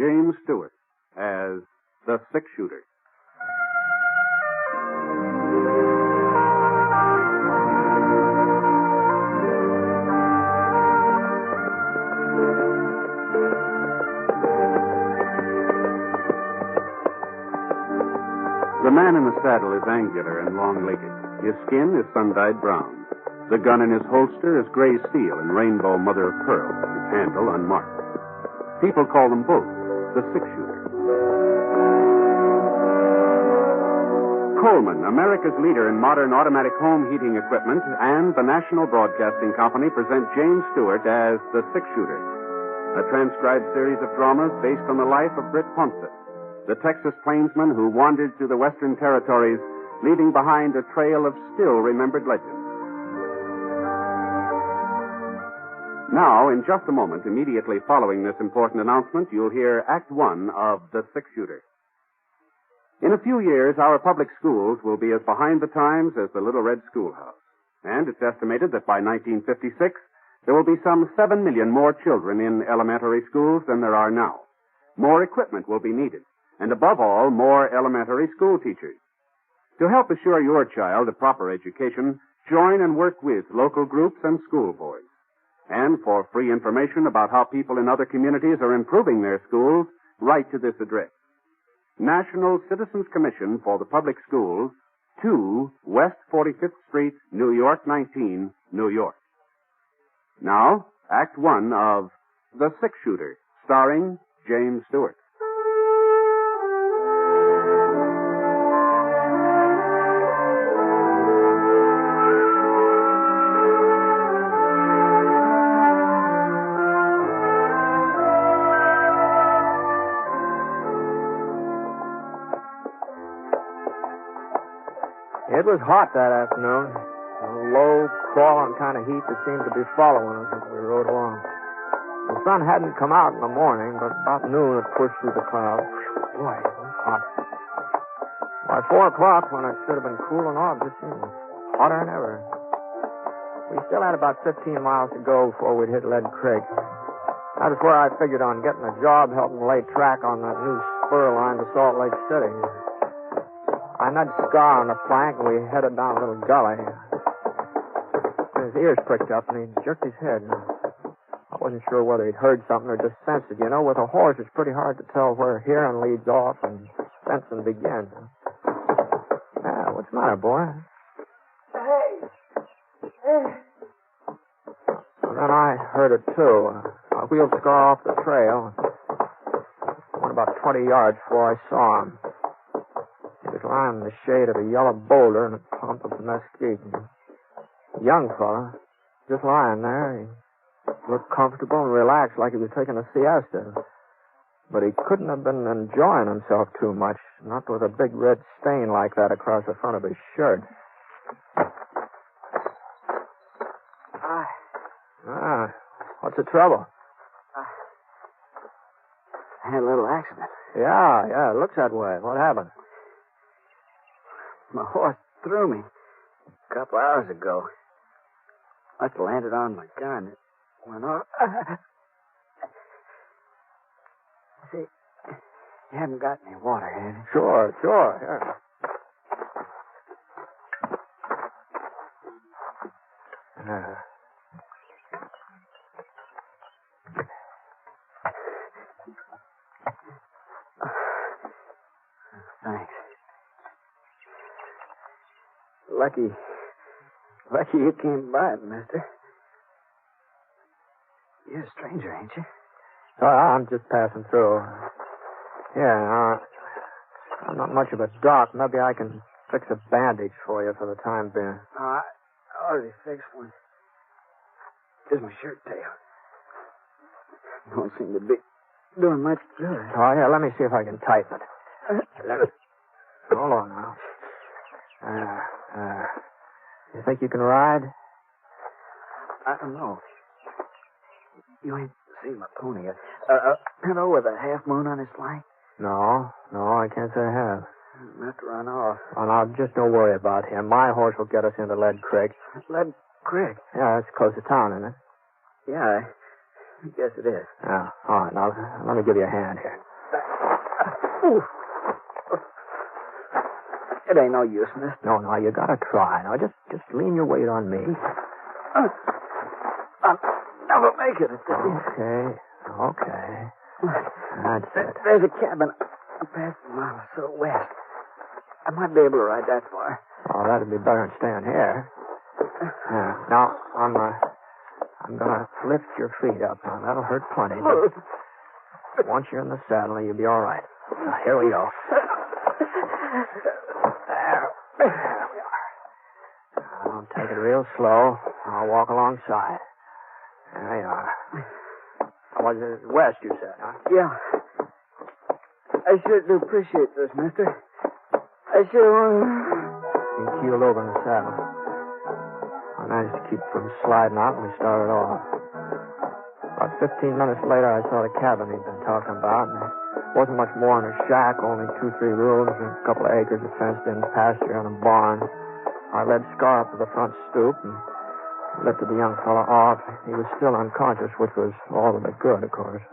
James Stewart as the six-shooter. The man in the saddle is angular and long-legged. His skin is sun-dyed brown. The gun in his holster is gray steel and rainbow mother-of-pearl, his handle unmarked. People call them both the six-shooter. Coleman, America's leader in modern automatic home heating equipment, and the National Broadcasting Company present James Stewart as the six-shooter, a transcribed series of dramas based on the life of Britt Ponset, the Texas plainsman who wandered through the Western Territories, leaving behind a trail of still-remembered legends. Now, in just a moment, immediately following this important announcement, you'll hear Act One of The Six-Shooter. In a few years, our public schools will be as behind the times as the Little Red Schoolhouse. And it's estimated that by 1956, there will be some 7 million more children in elementary schools than there are now. More equipment will be needed. And above all, more elementary school teachers. To help assure your child a proper education, join and work with local groups and school boards. And for free information about how people in other communities are improving their schools, write to this address. National Citizens Commission for the Public Schools, 2 West 45th Street, New York 19, New York. Now, Act One of The Six-Shooter, starring James Stewart. It was hot that afternoon. A low, crawling kind of heat that seemed to be following us as we rode along. The sun hadn't come out in the morning, but about noon it pushed through the clouds. Boy, it was hot. By 4 o'clock, when it should have been cooling off, it seemed hotter than ever. We still had about 15 miles to go before we'd hit Lead Creek. That was where I figured on getting a job helping lay track on that new spur line to Salt Lake City. I nudged Scar on the flank, and we headed down a little gully. His ears pricked up, and he jerked his head. I wasn't sure whether he'd heard something or just sensed it. You know, with a horse, it's pretty hard to tell where hearing leads off and sensing begins. Yeah, what's the matter, boy? Hey. And then I heard it, too. I wheeled Scar off the trail. Went about 20 yards before I saw him. He was lying in the shade of a yellow boulder in a clump of mesquite. A young fella, just lying there. He looked comfortable and relaxed like he was taking a siesta. But he couldn't have been enjoying himself too much, not with a big red stain like that across the front of his shirt. What's the trouble? I had a little accident. Yeah, it looks that way. What happened? My horse threw me a couple hours ago. Must have landed on my gun. It went off. See, you haven't got any water, have you? Sure, yeah. Thanks. Lucky you came by, mister. You're a stranger, ain't you? I'm just passing through. Yeah, I'm not much of a doc. Maybe I can fix a bandage for you for the time being. I already fixed one. Just my shirt tail. Don't seem to be doing much good. Oh, yeah, let me see if I can tighten it. Hold on now. You think you can ride? I don't know. You ain't seen my pony yet. Pinto with a half moon on his flank? No, I can't say I have. Not to run off. Oh, now, just don't worry about him. My horse will get us into Lead Creek. Lead Creek? Yeah, it's close to town, isn't it? Yeah, I guess it is. Yeah, all right. Now, let me give you a hand here. Ooh. It ain't no use, mister. No, you gotta try. Now, just lean your weight on me. I'll never make it. Okay. That's it. There's a cabin past a mile or so west. I might be able to ride that far. Oh, that'd be better than staying here. Now, I'm gonna lift your feet up. Now, that'll hurt plenty, but once you're in the saddle, you'll be all right. Now, here we go. There we are. I'll take it real slow. I'll walk alongside. There you are. Was it west, you said, huh? Yeah. I sure do appreciate this, mister. I sure want. He keeled over in the saddle. I managed to keep from sliding out and we started off. About 15 minutes later, I saw the cabin he'd been talking about. And it wasn't much more than a shack, only 2-3 rooms, and a couple of acres of fenced-in pasture and a barn. I led Scar up to the front stoop and lifted the young fellow off. He was still unconscious, which was all of it good, of course.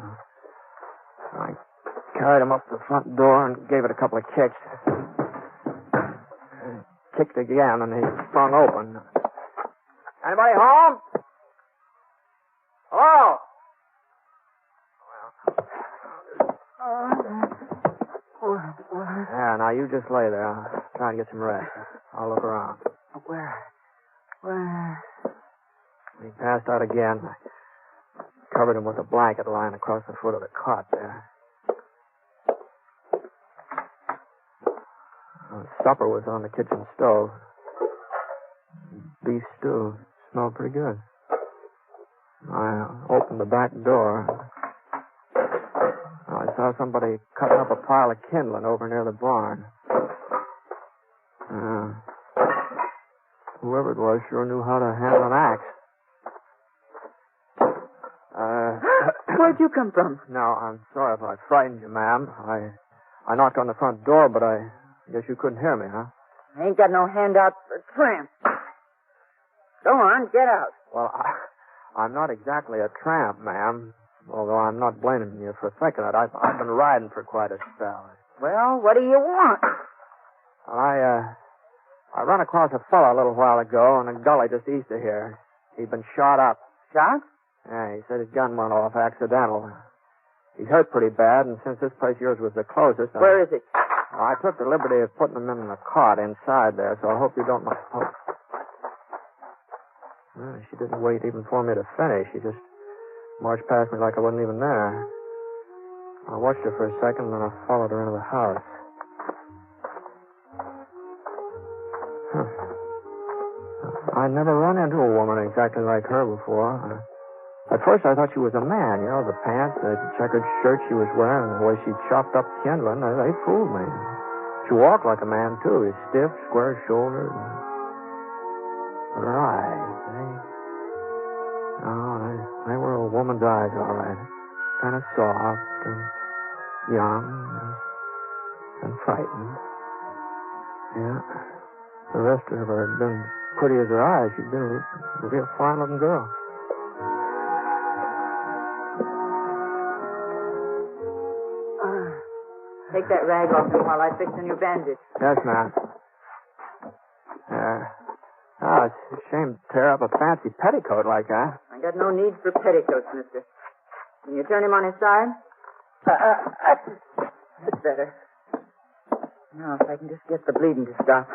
I carried him up to the front door and gave it a couple of kicks. Kicked again, and he sprung open. Anybody home? Hello? Yeah, now you just lay there. I'll try and get some rest. I'll look around. Where? He passed out again. I covered him with a blanket lying across the foot of the cot there. Supper was on the kitchen stove. Beef stew. Smelled pretty good. I opened the back door. I saw somebody cutting up a pile of kindling over near the barn. Whoever it was sure knew how to handle an axe. Where'd you come from? No, I'm sorry if I frightened you, ma'am. I knocked on the front door, but I guess you couldn't hear me, huh? I ain't got no handout for tramp. Go on, get out. Well, I'm not exactly a tramp, ma'am. Although I'm not blaming you for thinking that. I've been riding for quite a spell. Well, what do you want? I ran across a fellow a little while ago in a gully just east of here. He'd been shot up. Shot? Yeah, he said his gun went off accidental. He's hurt pretty bad, and since this place of yours was the closest... Where is he? I took the liberty of putting him in the cot inside there, so I hope you don't mind. Oh. Well, she didn't wait even for me to finish. She just marched past me like I wasn't even there. I watched her for a second, and then I followed her into the house. I'd never run into a woman exactly like her before. At first, I thought she was a man. You know, the pants, the checkered shirt she was wearing, and the way she chopped up kindling, they fooled me. She walked like a man, too. Stiff, square-shouldered. But her eyes, they were a woman's eyes, all right. Kind of soft and young and frightened. Yeah. The rest of her had been pretty as her eyes. She'd been a real fine-looking girl. Take that rag off him while I fix a new bandage. Yes, ma'am. It's a shame to tear up a fancy petticoat like that. I got no need for petticoats, mister. Can you turn him on his side? That's better. Now, if I can just get the bleeding to stop.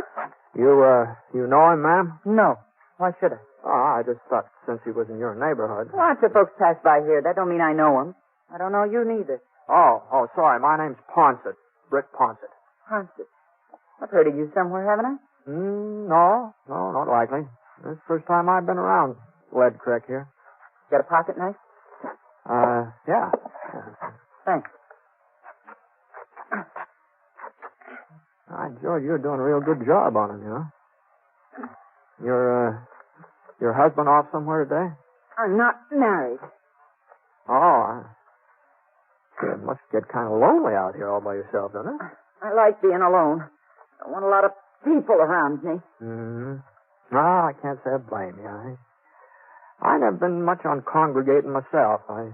You know him, ma'am? No. Why should I? Oh, I just thought since he was in your neighborhood. Lots of folks pass by here. That don't mean I know him. I don't know you neither. Oh, sorry. My name's Ponsett. Brick Ponsett. Ponsett. I've heard of you somewhere, haven't I? No, not likely. This is the first time I've been around Lead Creek here. Got a pocket knife? Yeah. Thanks. George, you're doing a real good job on him, you know. Your husband off somewhere today? I'm not married. Oh, it must get kind of lonely out here all by yourself, doesn't it? I like being alone. I want a lot of people around me. Mm-hmm. No, I can't say I blame you. I never been much on congregating myself. I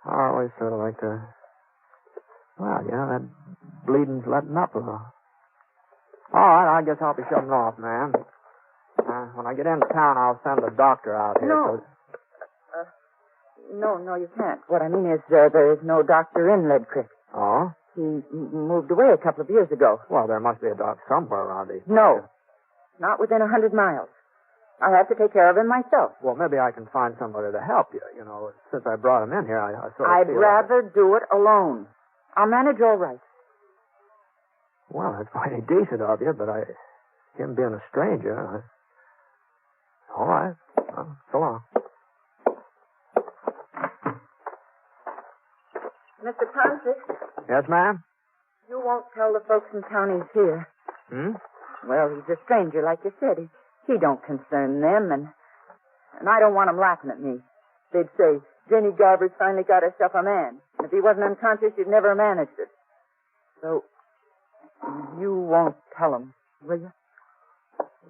always sort of like to, well, you know, that bleeding's letting up a little. All right, I guess I'll be shutting off, ma'am. When I get into town, I'll send a doctor out here. No. No, you can't. What I mean is there is no doctor in Lead Creek. Oh? He moved away a couple of years ago. Well, there must be a doctor somewhere around these No. Not within 100 miles. I'll have to take care of him myself. Well, maybe I can find somebody to help you. You know, since I brought him in here, I sort of I'd feel rather do it alone. I'll manage all right. Well, that's mighty decent of you, but him being a stranger, all right. Well, so long. Mr. Ponce, Yes, ma'am? you won't tell the folks in town he's here. Hmm? Well, he's a stranger, like you said. He don't concern them, and I don't want them laughing at me. They'd say, Jenny Garber's finally got herself a man. And if he wasn't unconscious, he'd never have managed it. So, you won't tell them, will you?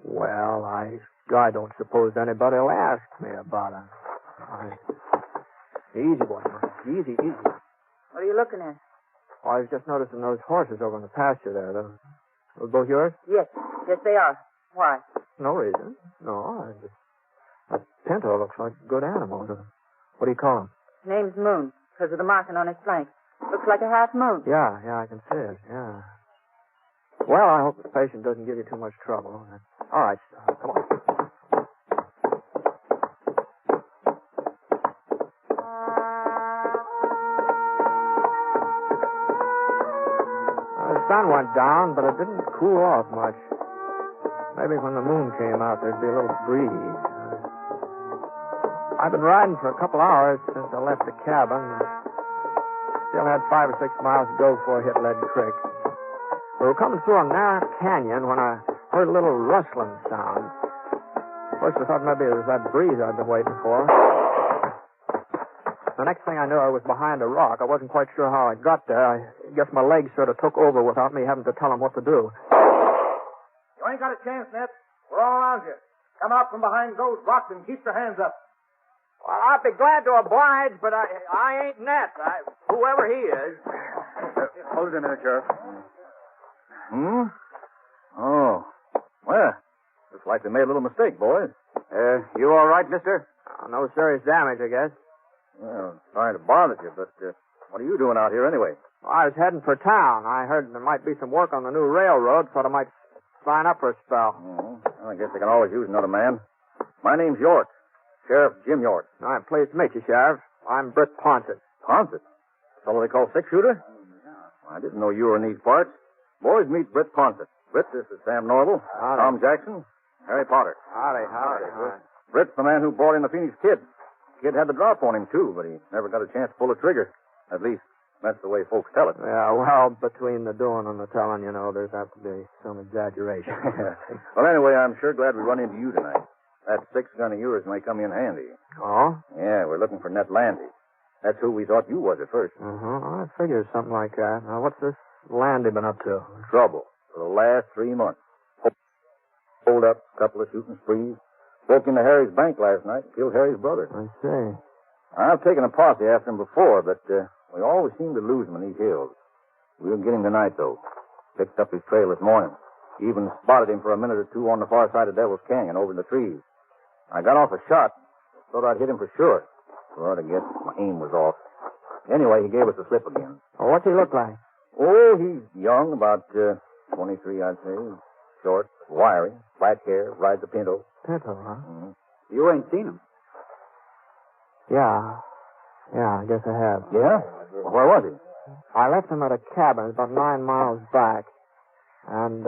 Well, I don't suppose anybody will ask me about it. Easy, boy. Easy. What are you looking at? Oh, I was just noticing those horses over in the pasture there. Those both yours? Yes, they are. Why? No reason. No, that pinto looks like a good animal. What do you call him? His name's Moon, because of the marking on his flank. Looks like a half moon. Yeah, I can see it, yeah. Well, I hope the patient doesn't give you too much trouble. All right, come on. The sun went down, but it didn't cool off much. Maybe when the moon came out, there'd be a little breeze. I've been riding for a couple hours since I left the cabin. Still had 5 or 6 miles to go before I hit Lead Creek. We were coming through a narrow canyon when I heard a little rustling sound. First I thought maybe it was that breeze I'd been waiting for. The next thing I knew, I was behind a rock. I wasn't quite sure how I got there. I guess my legs sort of took over without me having to tell them what to do. You ain't got a chance, Ned. We're all around you. Come out from behind those rocks and keep your hands up. Well, I'd be glad to oblige, but I ain't Ned. Whoever he is. Hold it a minute, Sheriff. Oh. Well, looks like they made a little mistake, boys. You all right, mister? No serious damage, I guess. Well, sorry to bother you, but what are you doing out here anyway? Well, I was heading for town. I heard there might be some work on the new railroad, thought I might sign up for a spell. Well, I guess they can always use another man. My name's York. Sheriff Jim York. I'm pleased to meet you, Sheriff. I'm Britt Ponset. Ponset? Fellow they call six-shooter? I didn't know you were in these parts. Boys, meet Britt Ponset. Britt, this is Sam Norval. Howdy. Tom Jackson. Harry Potter. Howdy. Britt's the man who brought in the Phoenix Kid. Kid had the drop on him, too, but he never got a chance to pull a trigger. At least, that's the way folks tell it. Yeah, well, between the doing and the telling, there's apt to be some exaggeration. Well, anyway, I'm sure glad we run into you tonight. That 6-gun of yours may come in handy. Oh? Yeah, we're looking for Ned Landy. That's who we thought you was at first. I figured something like that. Now, what's this Landy been up to? Trouble for the last 3 months. Hold up, couple of shooting sprees. Broke into Harry's bank last night and killed Harry's brother. I see. I've taken a posse after him before, but we always seem to lose him in these hills. We'll get him tonight, though. Picked up his trail this morning. Even spotted him for a minute or two on the far side of Devil's Canyon over in the trees. I got off a shot. Thought I'd hit him for sure. Well, I guess my aim was off. Anyway, he gave us the slip again. Well, what's he look like? Oh, he's young, about 23, I'd say. Short, wiry, black hair, rides a pinto. Pinto, huh? Mm-hmm. You ain't seen him. Yeah, I guess I have. Yeah? Where was he? I left him at a cabin about 9 miles back. And,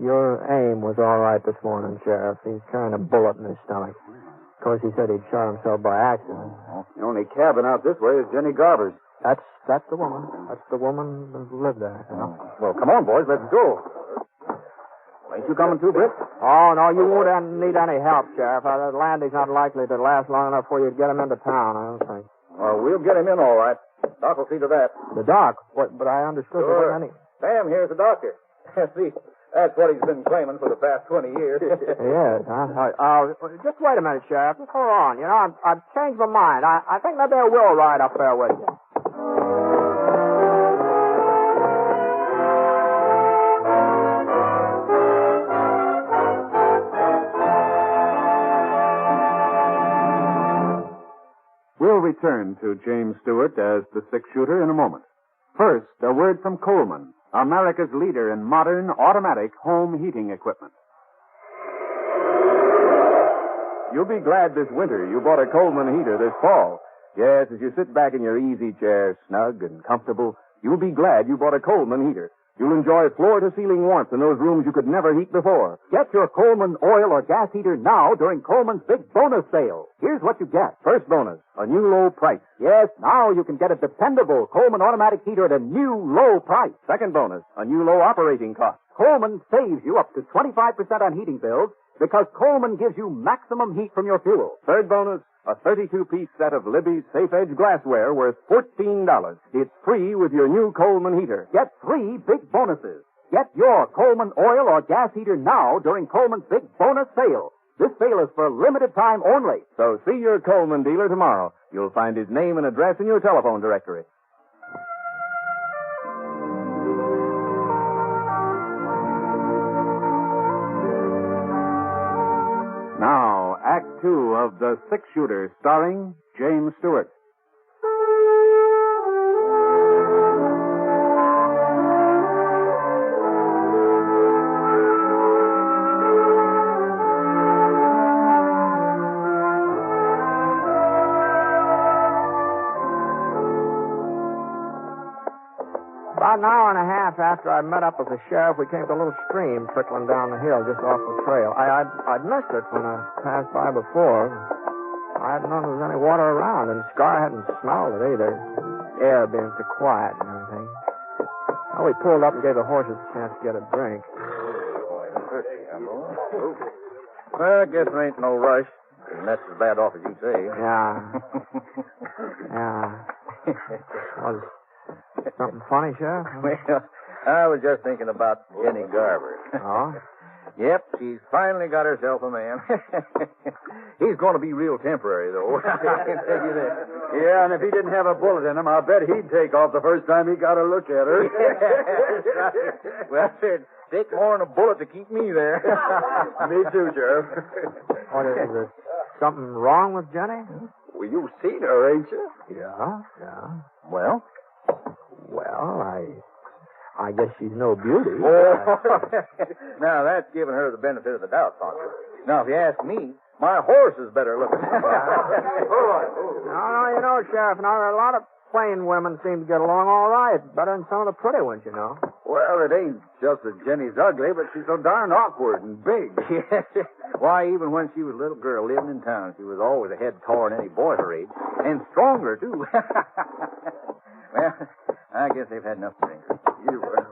your aim was all right this morning, Sheriff. He's carrying a bullet in his stomach. Of course, he said he'd shot himself by accident. The only cabin out this way is Jenny Garber's. That's the woman. That's the woman who lived there. Well, come on, boys. Let's go. Ain't you coming too, Britt? Oh, no, you won't need any help, Sheriff. Landy's not likely to last long enough for you to get him into town, I don't think. Well, we'll get him in all right. Doc will see to that. The doc? But I understood there wasn't any... Sam here's the doctor. See, that's what he's been claiming for the past 20 years. Yes, huh? Just wait a minute, Sheriff. Just hold on. I've changed my mind. I think maybe I will ride up there with you. return to James Stewart as the six-shooter in a moment. First, a word from Coleman, America's leader in modern automatic home heating equipment. You'll be glad this winter you bought a Coleman heater this fall. Yes, as you sit back in your easy chair, snug and comfortable, you'll be glad you bought a Coleman heater. You'll enjoy floor-to-ceiling warmth in those rooms you could never heat before. Get your Coleman oil or gas heater now during Coleman's big bonus sale. Here's what you get. First bonus, a new low price. Yes, now you can get a dependable Coleman automatic heater at a new low price. Second bonus, a new low operating cost. Coleman saves you up to 25% on heating bills because Coleman gives you maximum heat from your fuel. Third bonus, a 32-piece set of Libby's Safe Edge glassware worth $14. It's free with your new Coleman heater. Get 3 big bonuses. Get your Coleman oil or gas heater now during Coleman's big bonus sale. This sale is for limited time only. So see your Coleman dealer tomorrow. You'll find his name and address in your telephone directory. Now, Act Two of The Six-Shooter, starring James Stewart. About an hour and a half after I met up with the sheriff, we came to a little stream trickling down the hill just off the trail. I'd missed it when I passed by before. I hadn't known there was any water around, and Scar hadn't smelled it either. The air being so quiet and everything. Well, we pulled up and gave the horses a chance to get a drink. Well, I guess there ain't no rush. And that's as bad off as you say. Yeah. Was something funny, Sheriff? Well, I was just thinking about Jenny Garver. Oh? Yep, she's finally got herself a man. He's going to be real temporary, though. I can tell you that. Yeah, and if he didn't have a bullet in him, I'll bet he'd take off the first time he got a look at her. Well, it'd take more than a bullet to keep me there. Me too, Sheriff. What is there something wrong with Jenny? Well, you've seen her, ain't you? Yeah. Well? Well, I guess she's no beauty. Oh. Now, that's giving her the benefit of the doubt, Poncho. Now, if you ask me, my horse is better looking. No, you know, Sheriff, now there are a lot of plain women seem to get along all right. Better than some of the pretty ones, you know. Well, it ain't just that Jenny's ugly, but she's so darn awkward and big. Yes. Why, even when she was a little girl living in town, she was always a head taller than any boy her age. And stronger, too. Well, I guess they've had enough to drink. You were.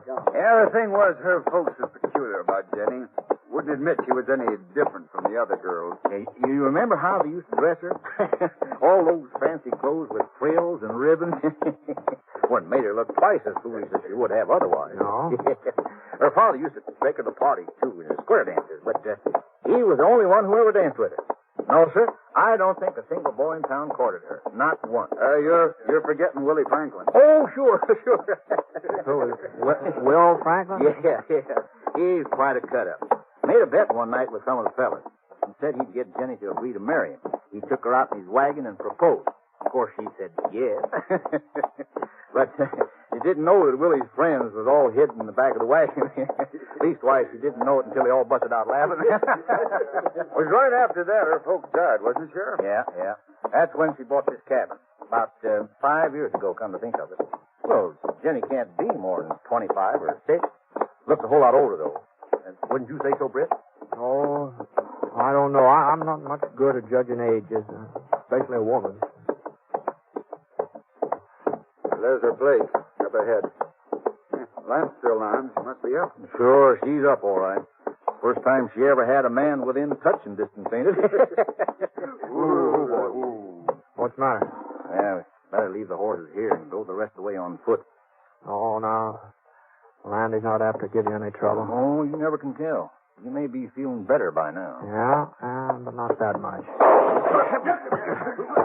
Yeah, the thing was, her folks were peculiar about Jenny. Wouldn't admit she was any different from the other girls. Hey, you remember how they used to dress her? All those fancy clothes with frills and ribbons. Well, it made her look twice as foolish as she would have otherwise. No? Her father used to take her to parties, too, in the square dances, but he was the only one who ever danced with her. No, sir, I don't think a single boy in town courted her. Not one. You're forgetting Willie Franklin. Oh, sure. Who is Will Franklin? Yeah. He's quite a cut-up. Made a bet one night with some of the fellas. He said he'd get Jenny to agree to marry him. He took her out in his wagon and proposed. Of course, she said yes. But he didn't know that Willie's friends was all hidden in the back of the wagon. Leastwise, he didn't know it until they all busted out laughing. It was right after that her folks died, wasn't it, Sheriff? Yeah. That's when she bought this cabin. About 5 years ago, come to think of it. Well, Jenny can't be more than 25 or 6. Looks a whole lot older, though. Wouldn't you say so, Britt? Oh, I don't know. I'm not much good at judging ages, especially a woman. There's her place, up ahead. Lamp's still on. She must be up. Sure, she's up all right. First time she ever had a man within touching distance, ain't it? Ooh. What's the matter? Yeah, we better leave the horses here and go the rest of the way on foot. Oh, no. Landy's not apt to give you any trouble. Oh, you never can tell. You may be feeling better by now. Yeah, but not that much.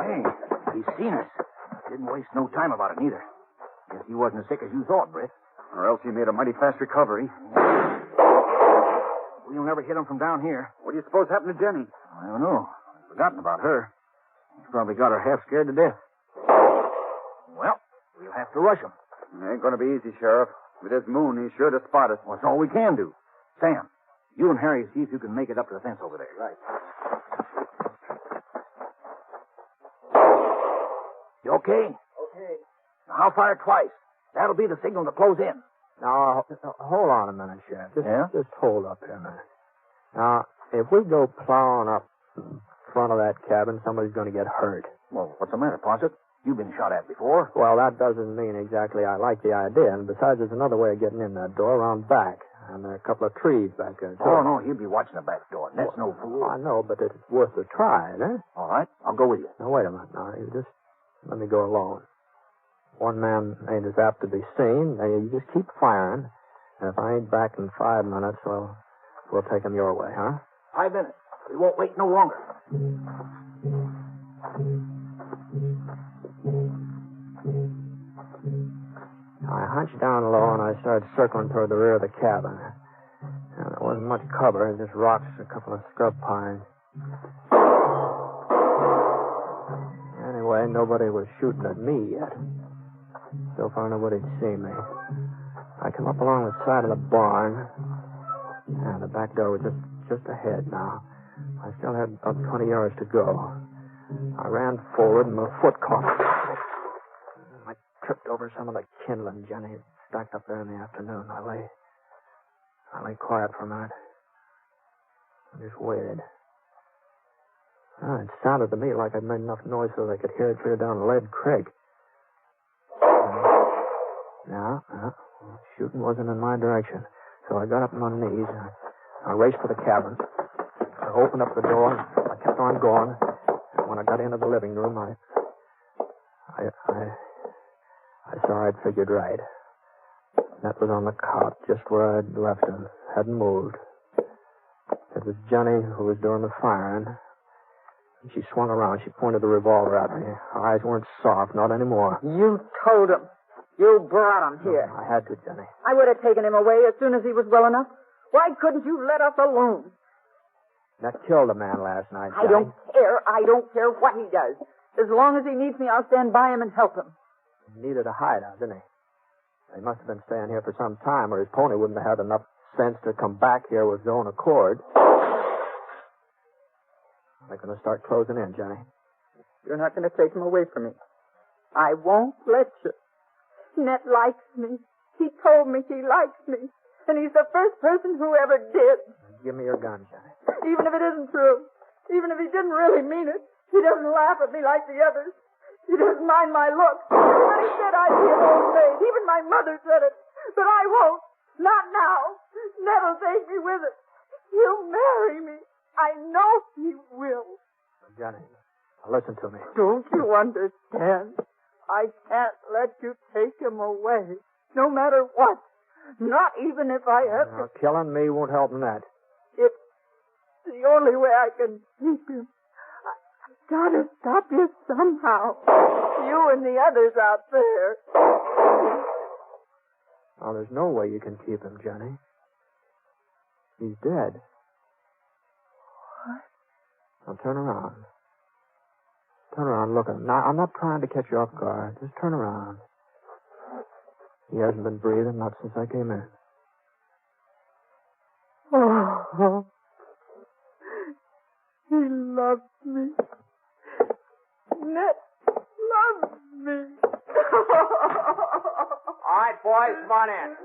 Hey, he's seen us. Didn't waste no time about it, neither. Guess he wasn't as sick as you thought, Britt. Or else he made a mighty fast recovery. We'll never hit him from down here. What do you suppose happened to Jenny? I don't know. I've forgotten about her. Probably got her half scared to death. Well, we'll have to rush him. It ain't going to be easy, Sheriff. With this moon, he's sure to spot us. Well, that's all we can do. Sam, you and Harry see if you can make it up to the fence over there. Right. You okay? Okay. Now, I'll fire twice. That'll be the signal to close in. Now, hold on a minute, Sheriff. Just hold up here a minute. Now, if we go plowing up in front of that cabin, somebody's going to get hurt. Well, what's the matter, Posset? You've been shot at before. Well, that doesn't mean exactly I like the idea. And besides, there's another way of getting in that door around back. And there are a couple of trees back there, too. Oh, no, he'll be watching the back door. That's no fool. I know, but it's worth a try, eh? All right, I'll go with you. Now, wait a minute. Now, you just let me go alone. One man ain't as apt to be seen. Now, you just keep firing. And if I ain't back in 5 minutes, well, we'll take him your way, huh? 5 minutes. We won't wait no longer. I hunched down low and I started circling toward the rear of the cabin. And there wasn't much cover, just rocks, a couple of scrub pines. Anyway, nobody was shooting at me yet. So far, nobody'd seen me. I come up along the side of the barn. And the back door was just ahead now. I still had about 20 yards to go. I ran forward and my foot caught. I tripped over some of the kindling Jenny had stacked up there in the afternoon. I lay quiet for a minute. I just waited. It sounded to me like I'd made enough noise so they could hear it clear down Lead Creek. No, shooting wasn't in my direction. So I got up on my knees. I raced for the cabin. I opened up the door. I kept on going. And when I got into the living room, I saw I'd figured right. That was on the cot, just where I'd left him. Hadn't moved. It was Jenny who was doing the firing. She swung around. She pointed the revolver at me. Her eyes weren't soft, not anymore. You told him. You brought him here. I had to, Jenny. I would have taken him away as soon as he was well enough. Why couldn't you let us alone? That killed a man last night, Jenny. I don't care. I don't care what he does. As long as he needs me, I'll stand by him and help him. He needed a hideout, didn't he? He must have been staying here for some time, or his pony wouldn't have had enough sense to come back here with his own accord. They're going to start closing in, Jenny. You're not going to take him away from me. I won't let you. Ned likes me. He told me he likes me. And he's the first person who ever did. Give me your gun, Jenny. Even if it isn't true. Even if he didn't really mean it. He doesn't laugh at me like the others. He doesn't mind my looks. But he said I'd be an old maid. Even my mother said it. But I won't. Not now. Ned'll take me with it. He'll marry me. I know he will. Jenny, listen to me. Don't you understand? I can't let you take him away. No matter what. Not even if I have to. Killing me won't help in that. It's the only way I can keep him. I've got to stop you somehow. You and the others out there. Oh, there's no way you can keep him, Jenny. He's dead. What? Now turn around. Turn around, look at him. Now, I'm not trying to catch you off guard. Just turn around. He hasn't been breathing, not since I came in. Oh, he loves me. Ned loves me. All right, boys, come on in.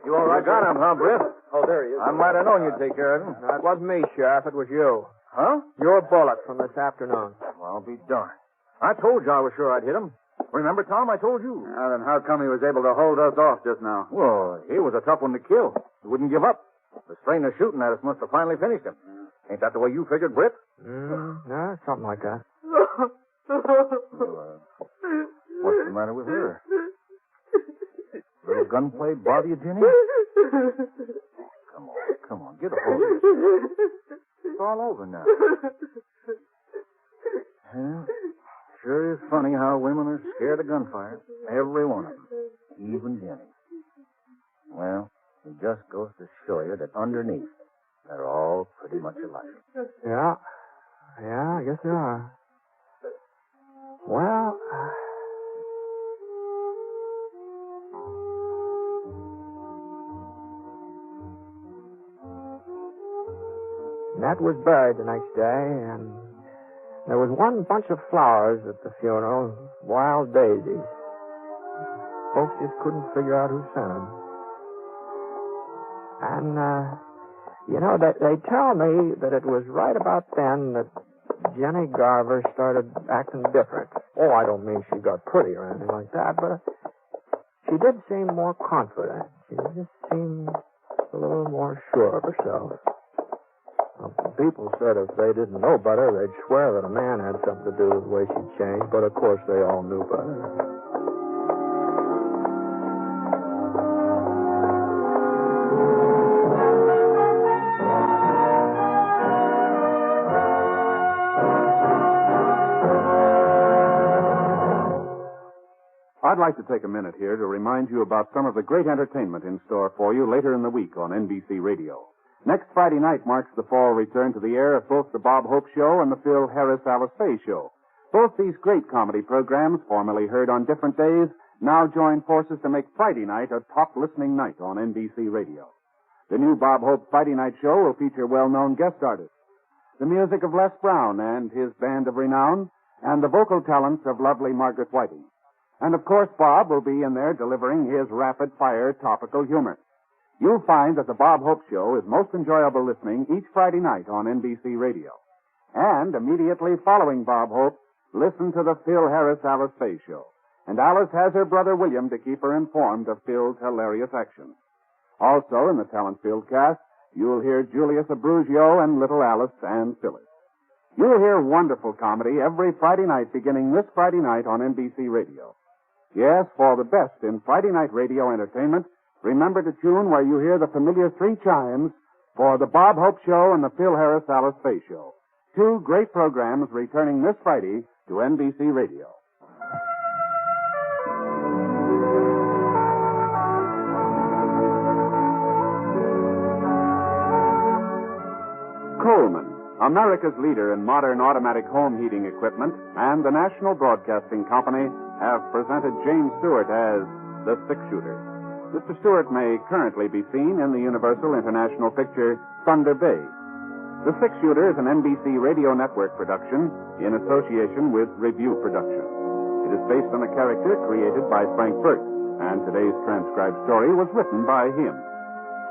You all right? Got him, huh, Britt? Oh, there he is. I might have known you'd take care of him. No, it wasn't me, Sheriff. It was you. Huh? Your bullet from this afternoon. Well, I'll be darned. I told you I was sure I'd hit him. Remember, Tom, I told you. Then how come he was able to hold us off just now? Well, he was a tough one to kill. He wouldn't give up. The strain of shooting at us must have finally finished him. Ain't that the way you figured, Britt? No, something like that. Well, what's the matter with her? Little gunplay bother you, Jenny? Come on, get a hold of it. It's all over now. Well, sure is funny how women are scared of gunfire. Every one of them. Even Jenny. Well, it just goes to show you that underneath, they're all pretty much alike. Yeah. Yeah, I guess there are. Well, Nat was buried the next day, and there was one bunch of flowers at the funeral, wild daisies. Folks just couldn't figure out who sent them. And, they tell me that it was right about then that Jenny Garver started acting different. Oh, I don't mean she got pretty or anything like that, but she did seem more confident. She just seemed a little more sure of herself. Well, people said if they didn't know better, they'd swear that a man had something to do with the way she changed, but of course they all knew better. I'd like to take a minute here to remind you about some of the great entertainment in store for you later in the week on NBC Radio. Next Friday night marks the fall return to the air of both the Bob Hope Show and the Phil Harris Alice Faye Show. Both these great comedy programs, formerly heard on different days, now join forces to make Friday night a top listening night on NBC Radio. The new Bob Hope Friday night show will feature well-known guest artists, the music of Les Brown and his band of renown, and the vocal talents of lovely Margaret Whiting. And, of course, Bob will be in there delivering his rapid-fire topical humor. You'll find that the Bob Hope Show is most enjoyable listening each Friday night on NBC Radio. And immediately following Bob Hope, listen to the Phil Harris Alice Faye Show. And Alice has her brother William to keep her informed of Phil's hilarious actions. Also in the talent-filled cast, you'll hear Julius Abruzio and little Alice and Phyllis. You'll hear wonderful comedy every Friday night beginning this Friday night on NBC Radio. Yes, for the best in Friday night radio entertainment, remember to tune where you hear the familiar three chimes for the Bob Hope Show and the Phil Harris Alice Faye Show. Two great programs returning this Friday to NBC Radio. Coleman, America's leader in modern automatic home heating equipment, and the National Broadcasting Company have presented James Stewart as the six-shooter. Mr. Stewart may currently be seen in the Universal International picture Thunder Bay. The Six-Shooter is an NBC Radio Network production in association with Review Productions. It is based on a character created by Frank Burt, and today's transcribed story was written by him.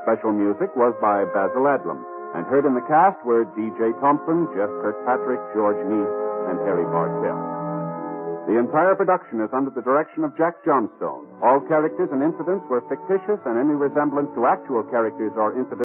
Special music was by Basil Adlam, and heard in the cast were D.J. Thompson, Jeff Kirkpatrick, George Neath, and Harry Bartell. The entire production is under the direction of Jack Johnstone. All characters and incidents were fictitious, and any resemblance to actual characters or incidents